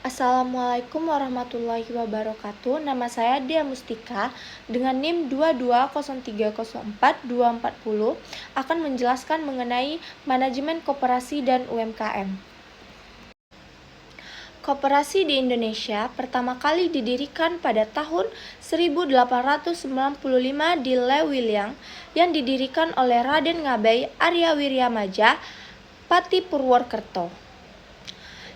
Assalamualaikum warahmatullahi wabarakatuh. Nama saya Dia Mustika dengan NIM 220304240 akan menjelaskan mengenai manajemen koperasi dan UMKM. Koperasi di Indonesia pertama kali didirikan pada tahun 1895 di Lewiliang yang didirikan oleh Raden Ngabei Arya Wiryamaja Pati Purwokerto.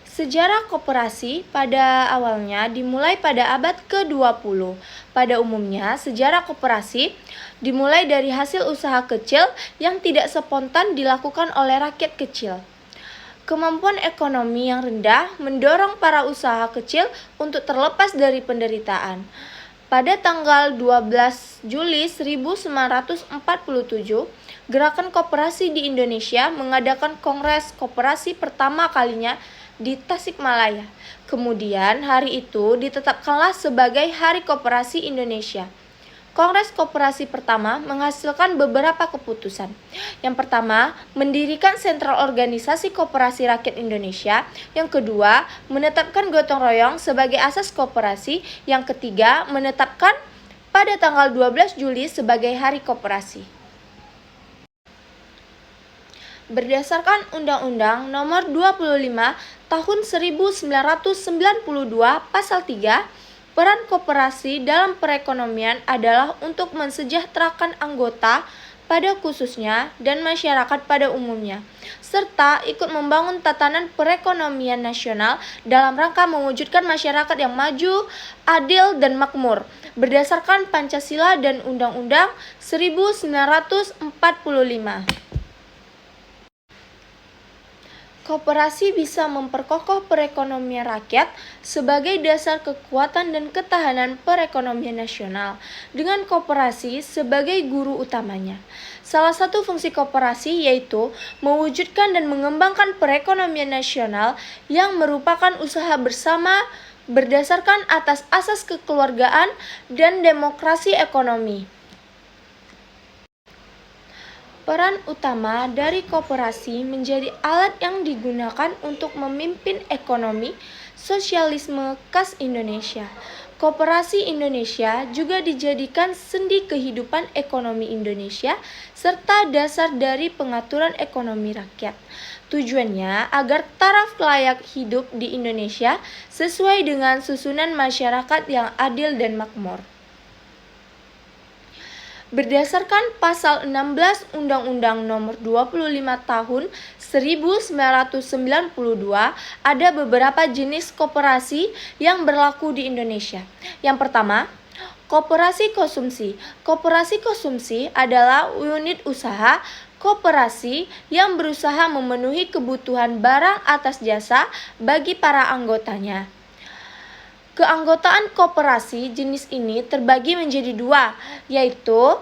Sejarah koperasi pada awalnya dimulai pada abad ke-20. Pada umumnya, sejarah koperasi dimulai dari hasil usaha kecil yang tidak spontan dilakukan oleh rakyat kecil. Kemampuan ekonomi yang rendah mendorong para usaha kecil untuk terlepas dari penderitaan. Pada tanggal 12 Juli 1947, Gerakan Koperasi di Indonesia mengadakan Kongres Koperasi pertama kalinya di Tasikmalaya. Kemudian hari itu ditetapkanlah sebagai Hari Koperasi Indonesia. Kongres Koperasi pertama menghasilkan beberapa keputusan. Yang pertama, mendirikan Sentral Organisasi Koperasi Rakyat Indonesia. Yang kedua, menetapkan gotong royong sebagai asas koperasi. Yang ketiga, menetapkan pada tanggal 12 Juli sebagai Hari Koperasi. Berdasarkan Undang-Undang Nomor 25 Tahun 1992 Pasal 3, peran koperasi dalam perekonomian adalah untuk mensejahterakan anggota pada khususnya dan masyarakat pada umumnya, serta ikut membangun tatanan perekonomian nasional dalam rangka mewujudkan masyarakat yang maju, adil, dan makmur, berdasarkan Pancasila dan Undang-Undang 1945. Koperasi bisa memperkokoh perekonomian rakyat sebagai dasar kekuatan dan ketahanan perekonomian nasional, dengan koperasi sebagai guru utamanya. Salah satu fungsi koperasi yaitu mewujudkan dan mengembangkan perekonomian nasional yang merupakan usaha bersama berdasarkan atas asas kekeluargaan dan demokrasi ekonomi. Peran utama dari koperasi menjadi alat yang digunakan untuk memimpin ekonomi sosialisme khas Indonesia. Koperasi Indonesia juga dijadikan sendi kehidupan ekonomi Indonesia serta dasar dari pengaturan ekonomi rakyat. Tujuannya agar taraf layak hidup di Indonesia sesuai dengan susunan masyarakat yang adil dan makmur. Berdasarkan Pasal 16 Undang-Undang Nomor 25 Tahun 1992, ada beberapa jenis koperasi yang berlaku di Indonesia. Yang pertama, koperasi konsumsi. Koperasi konsumsi adalah unit usaha koperasi yang berusaha memenuhi kebutuhan barang atas jasa bagi para anggotanya. Keanggotaan koperasi jenis ini terbagi menjadi dua, yaitu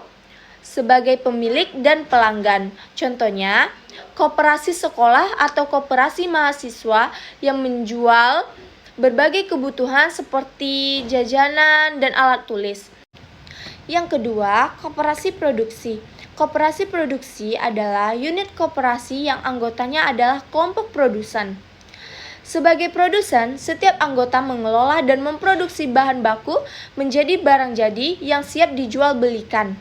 sebagai pemilik dan pelanggan. Contohnya, koperasi sekolah atau koperasi mahasiswa yang menjual berbagai kebutuhan seperti jajanan dan alat tulis. Yang kedua, koperasi produksi. Koperasi produksi adalah unit koperasi yang anggotanya adalah kelompok produsen. Sebagai produsen, setiap anggota mengelola dan memproduksi bahan baku menjadi barang jadi yang siap dijual belikan.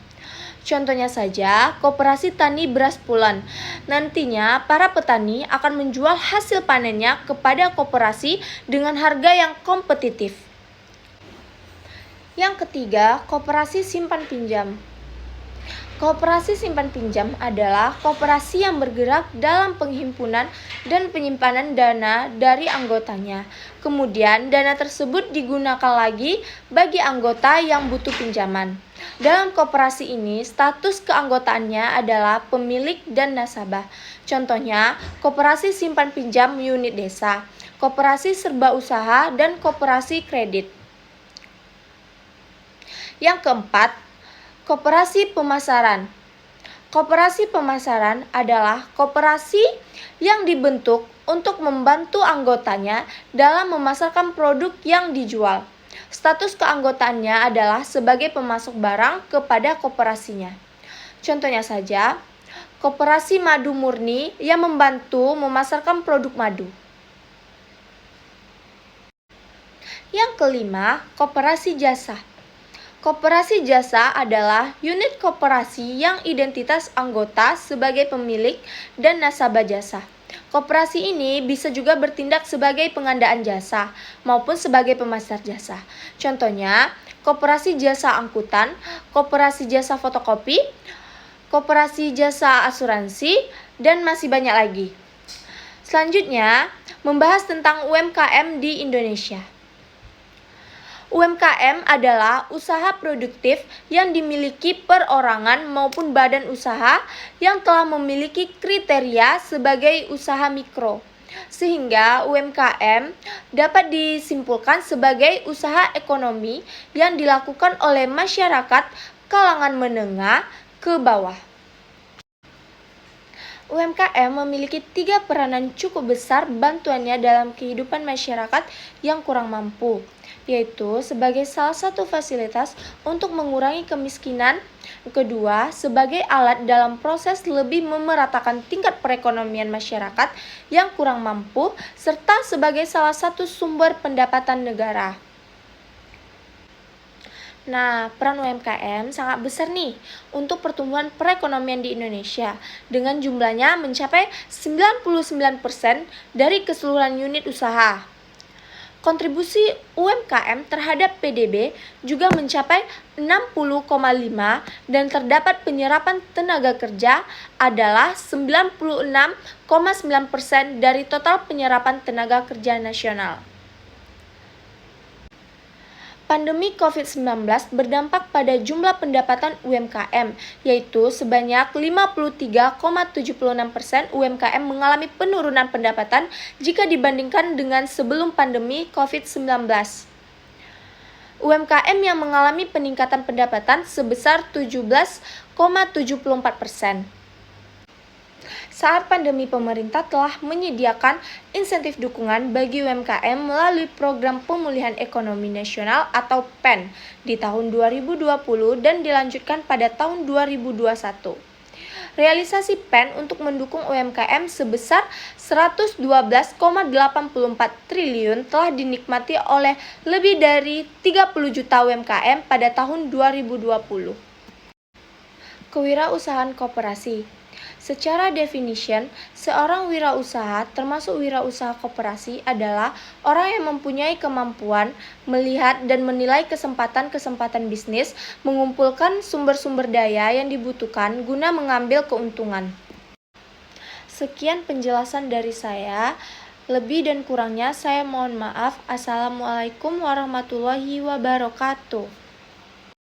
Contohnya saja, koperasi tani beras Pulan. Nantinya, para petani akan menjual hasil panennya kepada koperasi dengan harga yang kompetitif. Yang ketiga, koperasi simpan pinjam. Koperasi simpan pinjam adalah koperasi yang bergerak dalam penghimpunan dan penyimpanan dana dari anggotanya. Kemudian dana tersebut digunakan lagi bagi anggota yang butuh pinjaman. Dalam koperasi ini, status keanggotaannya adalah pemilik dan nasabah. Contohnya, koperasi simpan pinjam unit desa, koperasi serba usaha, dan koperasi kredit. Yang keempat, koperasi pemasaran. Koperasi pemasaran adalah koperasi yang dibentuk untuk membantu anggotanya dalam memasarkan produk yang dijual. Status keanggotaannya adalah sebagai pemasok barang kepada koperasinya. Contohnya saja, koperasi madu murni yang membantu memasarkan produk madu. Yang kelima, koperasi jasa. Koperasi jasa adalah unit koperasi yang identitas anggota sebagai pemilik dan nasabah jasa. Koperasi ini bisa juga bertindak sebagai pengandaan jasa maupun sebagai pemasar jasa. Contohnya, koperasi jasa angkutan, koperasi jasa fotokopi, koperasi jasa asuransi, dan masih banyak lagi. Selanjutnya, membahas tentang UMKM di Indonesia. UMKM adalah usaha produktif yang dimiliki perorangan maupun badan usaha yang telah memiliki kriteria sebagai usaha mikro. Sehingga UMKM dapat disimpulkan sebagai usaha ekonomi yang dilakukan oleh masyarakat kalangan menengah ke bawah. UMKM memiliki 3 peranan cukup besar bantuannya dalam kehidupan masyarakat yang kurang mampu, yaitu sebagai salah satu fasilitas untuk mengurangi kemiskinan, kedua, sebagai alat dalam proses lebih memeratakan tingkat perekonomian masyarakat yang kurang mampu, serta sebagai salah satu sumber pendapatan negara. Nah, peran UMKM sangat besar nih untuk pertumbuhan perekonomian di Indonesia dengan jumlahnya mencapai 99% dari keseluruhan unit usaha. Kontribusi UMKM terhadap PDB juga mencapai 60,5 dan terdapat penyerapan tenaga kerja adalah 96,9% dari total penyerapan tenaga kerja nasional. Pandemi COVID-19 berdampak pada jumlah pendapatan UMKM, yaitu sebanyak 53,76% UMKM mengalami penurunan pendapatan jika dibandingkan dengan sebelum pandemi COVID-19. UMKM yang mengalami peningkatan pendapatan sebesar 17,74%. Saat pandemi, pemerintah telah menyediakan insentif dukungan bagi UMKM melalui Program Pemulihan Ekonomi Nasional atau PEN di tahun 2020 dan dilanjutkan pada tahun 2021. Realisasi PEN untuk mendukung UMKM sebesar 112,84 triliun telah dinikmati oleh lebih dari 30 juta UMKM pada tahun 2020. Kewirausahaan koperasi. Secara definition, seorang wirausaha termasuk wirausaha koperasi adalah orang yang mempunyai kemampuan melihat dan menilai kesempatan-kesempatan bisnis, mengumpulkan sumber-sumber daya yang dibutuhkan guna mengambil keuntungan. Sekian penjelasan dari saya. Lebih dan kurangnya saya mohon maaf. Assalamualaikum warahmatullahi wabarakatuh.